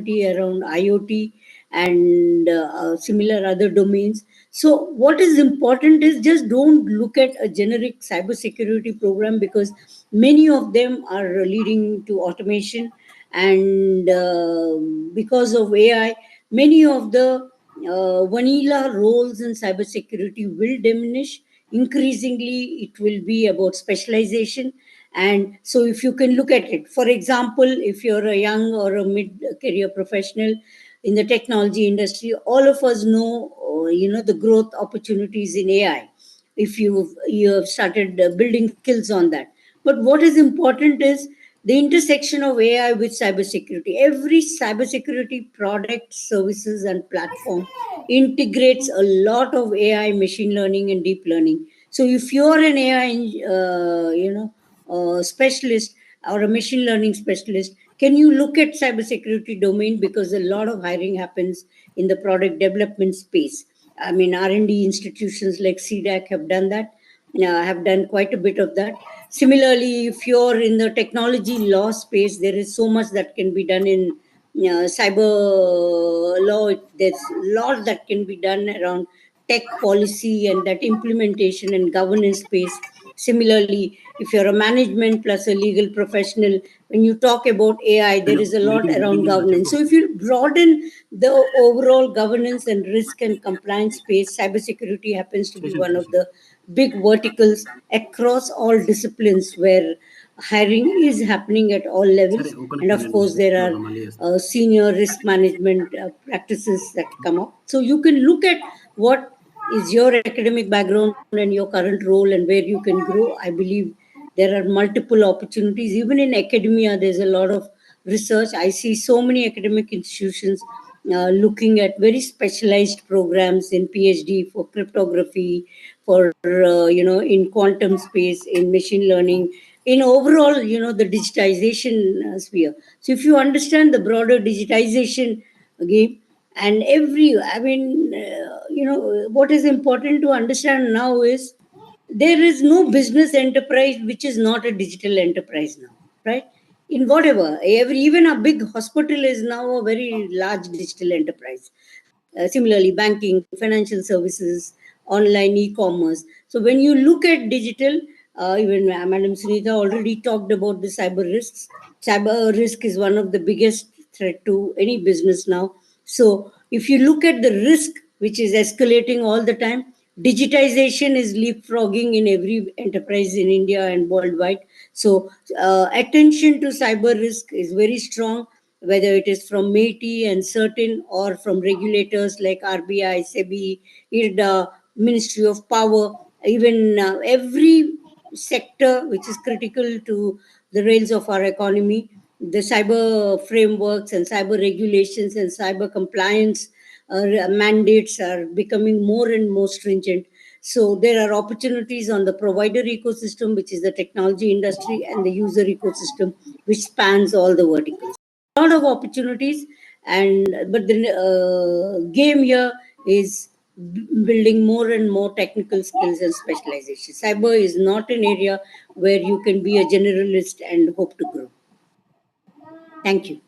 around IoT and similar other domains. So, what is important is just don't look at a generic cybersecurity program, because many of them are leading to automation, and because of AI, many of the vanilla roles in cybersecurity will diminish. Increasingly, it will be about specialization. And so, if you can look at it, for example, if you're a young or a mid career professional in the technology industry, all of us know, the growth opportunities in AI. If you have started building skills on that, but what is important is the intersection of AI with cybersecurity. Every cybersecurity product, services, and platform integrates a lot of AI, machine learning, and deep learning. So if you're an AI, specialist or a machine learning specialist, can you look at cybersecurity domain, because a lot of hiring happens in the product development space. I mean, R&D institutions like CDAC have done that. Have done quite a bit of that. Similarly, if you're in the technology law space, there is so much that can be done in cyber law. There's a lot that can be done around tech policy and that implementation and governance space. Similarly, if you're a management plus a legal professional, when you talk about AI, there is a lot around governance. So if you broaden the overall governance and risk and compliance space, cybersecurity happens to be one of the big verticals across all disciplines, where hiring is happening at all levels. And of course, there are senior risk management practices that come up. So you can look at what is your academic background and your current role and where you can grow. I believe there are multiple opportunities. Even in academia, there's a lot of research. I see so many academic institutions looking at very specialized programs in PhD for cryptography, for in quantum space, in machine learning, in overall, the digitization sphere. So if you understand the broader digitization game, and what is important to understand now is there is no business enterprise which is not a digital enterprise now, right? In whatever, even a big hospital is now a very large digital enterprise. Similarly, banking, financial services, online e-commerce. So when you look at digital, even Madam Sunita already talked about the cyber risks. Cyber risk is one of the biggest threat to any business now. So if you look at the risk, which is escalating all the time, digitization is leapfrogging in every enterprise in India and worldwide. So attention to cyber risk is very strong, whether it is from MeitY and CERT-In or from regulators like RBI, SEBI, IRDA, Ministry of Power, even every sector which is critical to the rails of our economy. The cyber frameworks and cyber regulations and cyber compliance mandates are becoming more and more stringent. So there are opportunities on the provider ecosystem, which is the technology industry, and the user ecosystem, which spans all the verticals. A lot of opportunities, but the game here is building more and more technical skills and specialization. Cyber is not an area where you can be a generalist and hope to grow. Thank you.